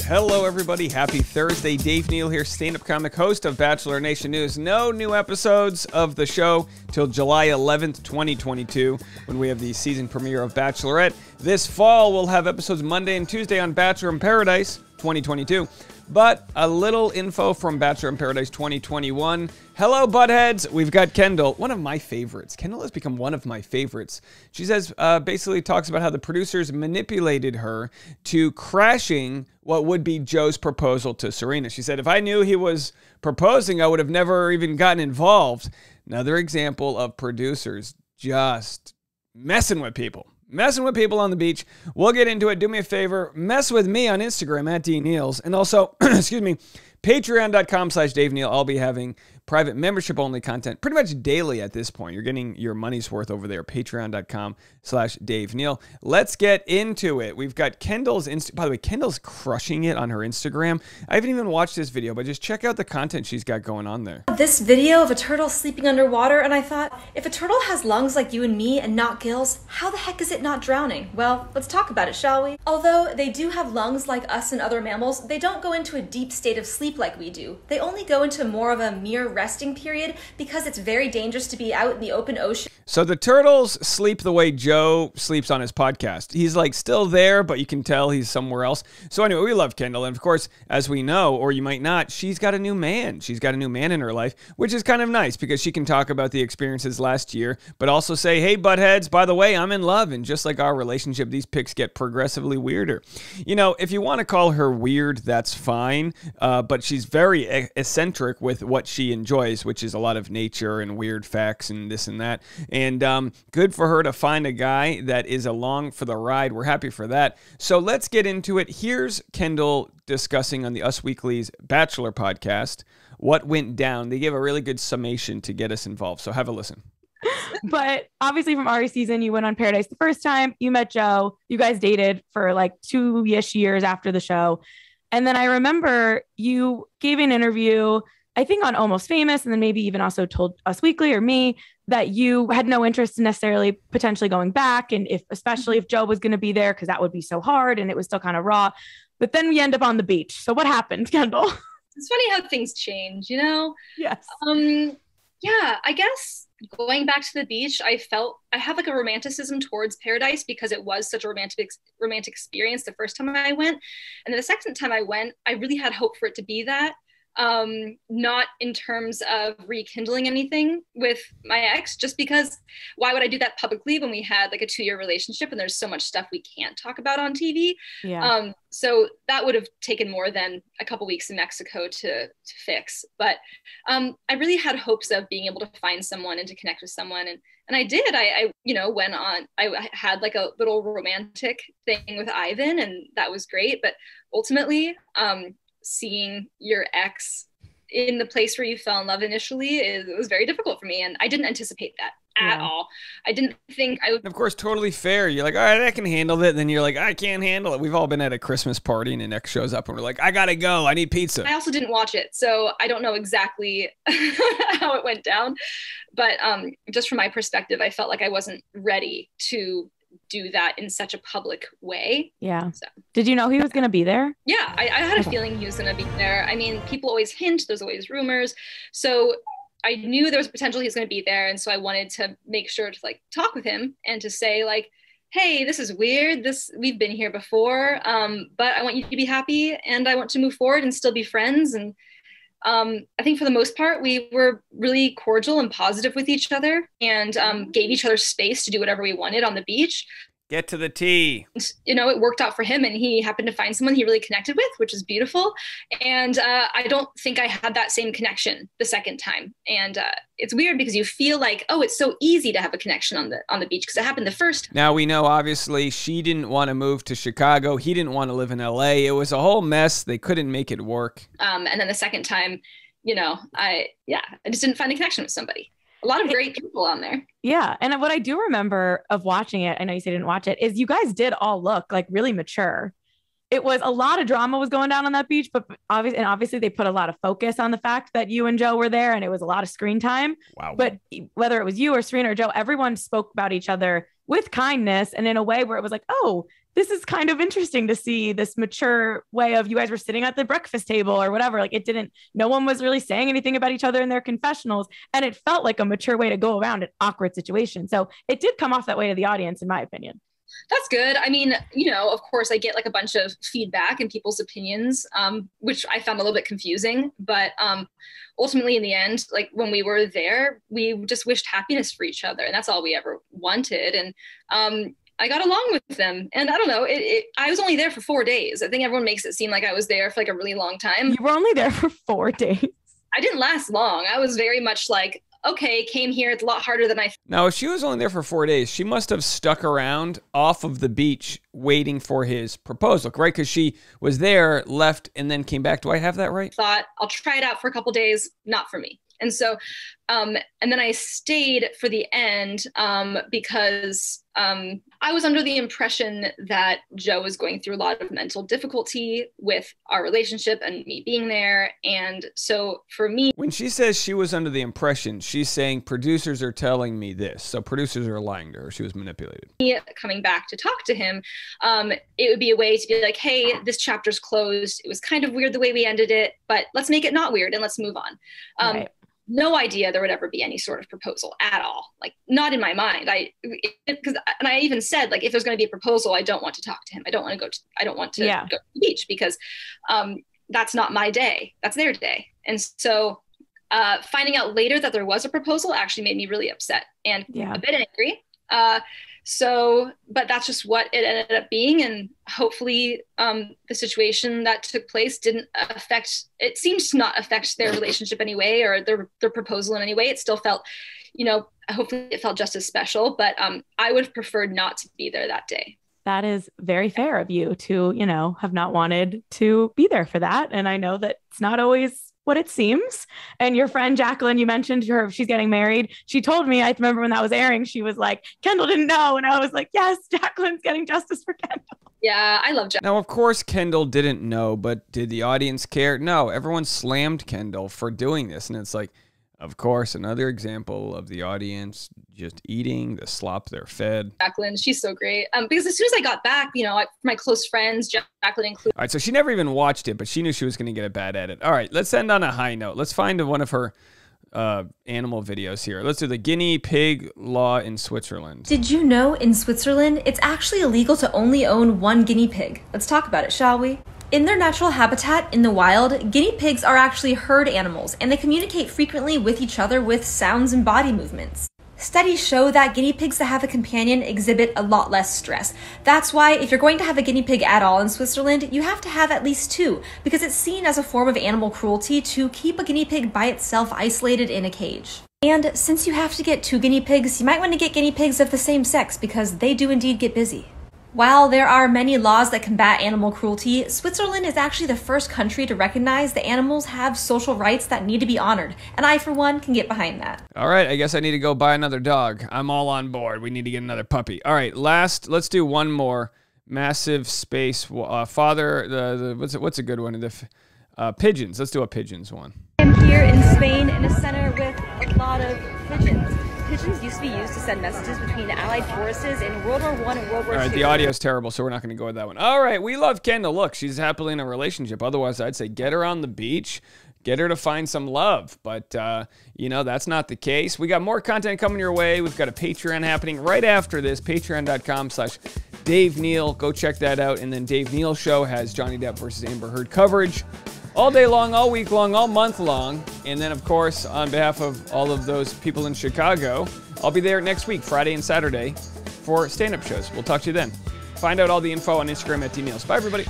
Hello, everybody. Happy Thursday. Dave Neal here, stand-up comic, host of Bachelor Nation News. No new episodes of the show till July 11th, 2022, when we have the season premiere of Bachelorette. This fall, we'll have episodes Monday and Tuesday on Bachelor in Paradise 2022. But a little info from Bachelor in Paradise 2021. Hello, buttheads. We've got Kendall, one of my favorites. Kendall has become one of my favorites. She says, basically talks about how the producers manipulated her to crashing what would be Joe's proposal to Serena. She said, if I knew he was proposing, I would have never even gotten involved. Another example of producers just messing with people. Messing with people on the beach. We'll get into it. Do me a favor. Mess with me on Instagram at DNeals. And also, excuse me, patreon.com/Dave Neal. I'll be having private membership-only content pretty much daily at this point. You're getting your money's worth over there. Patreon.com/Dave Neal. Let's get into it. We've got Kendall's by the way, Kendall's crushing it on her Instagram. I haven't even watched this video, but just check out the content she's got going on there. This video of a turtle sleeping underwater, and I thought, if a turtle has lungs like you and me and not gills, how the heck is it not drowning? Well, let's talk about it, shall we? Although they do have lungs like us and other mammals, they don't go into a deep state of sleep like we do. They only go into more of a mere resting period because it's very dangerous to be out in the open ocean. So the turtles sleep the way Joe sleeps on his podcast. He's like still there, but you can tell he's somewhere else. So anyway, we love Kendall. And of course, as we know, or you might not, she's got a new man. She's got a new man in her life, which is kind of nice because she can talk about the experiences last year, but also say, hey, buttheads, by the way, I'm in love. And just like our relationship, these pics get progressively weirder. You know, if you want to call her weird, that's fine. But she's very eccentric with what she enjoys, which is a lot of nature and weird facts and this and that. And good for her to find a guy that is along for the ride. We're happy for that. So let's get into it. Here's Kendall discussing on the Us Weekly's Bachelor podcast what went down. They gave a really good summation to get us involved. So have a listen. But obviously from our season, you went on Paradise the first time. You met Joe. You guys dated for like 2-ish years after the show. And then I remember you gave an interview, I think on Almost Famous, and then maybe even also told Us Weekly or me that you had no interest in necessarily potentially going back. And especially if Joe was going to be there, because that would be so hard and it was still kind of raw. But then we end up on the beach. So what happened, Kendall? It's funny how things change, you know? Yes. Yeah, I guess going back to the beach, I have like a romanticism towards Paradise because it was such a romantic experience the first time I went. And then the second time I went, I really had hope for it to be that. Not in terms of rekindling anything with my ex, just because why would I do that publicly when we had like a 2-year relationship and there's so much stuff we can't talk about on TV? Yeah. So that would have taken more than a couple weeks in Mexico to fix. But I really had hopes of being able to find someone and to connect with someone. And I did. I went on, I had like a little romantic thing with Ivan, and that was great. But ultimately, seeing your ex in the place where you fell in love initially, it was very difficult for me. And I didn't anticipate that at all. I didn't think I would. Of course, totally fair. You're like, all right, I can handle it. And then you're like, I can't handle it. We've all been at a Christmas party and an ex shows up and we're like, I gotta go. I need pizza. I also didn't watch it, so I don't know exactly how it went down. But just from my perspective, I felt like I wasn't ready to do that in such a public way. Yeah. So. Did you know he was going to be there? Yeah, I had a feeling he was going to be there. I mean, people always hint, there's always rumors. So I knew there was potential he was going to be there. And so I wanted to make sure to like talk with him and to say like, hey, this is weird. We've been here before, but I want you to be happy and I want to move forward and still be friends. And I think for the most part, we were really cordial and positive with each other and gave each other space to do whatever we wanted on the beach. Get to the tea. You know, it worked out for him and he happened to find someone he really connected with, which is beautiful. And I don't think I had that same connection the second time. And it's weird because you feel like, oh, it's so easy to have a connection on the beach because it happened the first time. Now we know, obviously, she didn't want to move to Chicago. He didn't want to live in LA. It was a whole mess. They couldn't make it work. And then the second time, you know, I just didn't find a connection with somebody. A lot of great people on there. Yeah. And what I do remember of watching it, I know you say you didn't watch it, is you guys did all look like really mature. It was a lot of drama was going down on that beach, but obviously they put a lot of focus on the fact that you and Joe were there and it was a lot of screen time. Wow. But whether it was you or Serena or Joe, everyone spoke about each other with kindness and in a way where it was like, oh, this is kind of interesting to see this mature way of, you guys were sitting at the breakfast table or whatever. Like no one was really saying anything about each other in their confessionals. And it felt like a mature way to go around an awkward situation. So it did come off that way to the audience, in my opinion. That's good. I mean, of course I get like a bunch of feedback and people's opinions, which I found a little bit confusing, but ultimately in the end, like when we were there, we just wished happiness for each other, and that's all we ever wanted. And I got along with them, and I don't know, I was only there for 4 days. I think everyone makes it seem like I was there for like a really long time. You were only there for 4 days. I didn't last long. I was very much like, okay, came here. It's a lot harder than I thought. Now, if she was only there for 4 days, she must have stuck around off of the beach waiting for his proposal, right? Because she was there, left, and then came back. Do I have that right? Thought, I'll try it out for a couple days. Not for me. And so, and then I stayed for the end because I was under the impression that Joe was going through a lot of mental difficulty with our relationship and me being there. And so for me, when she says she was under the impression, she's saying producers are telling me this. So producers are lying to her. She was manipulated. Coming back to talk to him, it would be a way to be like, hey, this chapter's closed. It was kind of weird the way we ended it, but let's make it not weird and let's move on. Right. No idea there would ever be any sort of proposal at all. Like, not in my mind. And I even said, like, if there's going to be a proposal, I don't want to talk to him. I don't want to go to the beach because that's not my day. That's their day. And so finding out later that there was a proposal actually made me really upset and a bit angry. But that's just what it ended up being. And hopefully the situation that took place it seems to not affect their relationship anyway, or their proposal in any way. It still felt, hopefully it felt just as special, but I would have preferred not to be there that day. That is very fair of you to, have not wanted to be there for that. And I know that it's not always what it seems. And your friend Jacqueline, you mentioned her, she's getting married. She told me, I remember when that was airing, she was like, Kendall didn't know. And I was like, yes, Jacqueline's getting justice for Kendall. Yeah, I love Jacqueline. Now, of course, Kendall didn't know, but did the audience care? No, everyone slammed Kendall for doing this. And it's like, of course, another example of the audience just eating the slop they're fed. Jacqueline, she's so great. Because as soon as I got back, my close friends, Jacqueline included. All right, so she never even watched it, but she knew she was going to get a bad edit. All right, let's end on a high note. Let's find one of her animal videos here. Let's do the guinea pig law in Switzerland. Did you know in Switzerland, it's actually illegal to only own one guinea pig? Let's talk about it, shall we? In their natural habitat in the wild, guinea pigs are actually herd animals, and they communicate frequently with each other with sounds and body movements. Studies show that guinea pigs that have a companion exhibit a lot less stress. That's why if you're going to have a guinea pig at all in Switzerland, you have to have at least 2, because it's seen as a form of animal cruelty to keep a guinea pig by itself isolated in a cage. And since you have to get 2 guinea pigs, you might want to get guinea pigs of the same sex, because they do indeed get busy. While there are many laws that combat animal cruelty, Switzerland is actually the first country to recognize that animals have social rights that need to be honored, and I, for one, can get behind that. All right, I guess I need to go buy another dog. I'm all on board. We need to get another puppy. All right, let's do one more. Massive space father. What's a good one? Pigeons. Let's do a pigeons one. I'm here in Spain in a center with a lot of pigeons. Pigeons used to be used to send messages between Allied forces in World War I and World War II. All right, the audio's terrible, so we're not going to go with that one. All right, we love Kendall. Look, she's happily in a relationship. Otherwise, I'd say get her on the beach, get her to find some love. But, that's not the case. We got more content coming your way. We've got a Patreon happening right after this, patreon.com/Dave Neal. Go check that out. And then Dave Neal Show has Johnny Depp versus Amber Heard coverage all day long, all week long, all month long. And then, of course, on behalf of all of those people in Chicago, I'll be there next week, Friday and Saturday, for stand-up shows. We'll talk to you then. Find out all the info on Instagram at DNeals. Bye, everybody.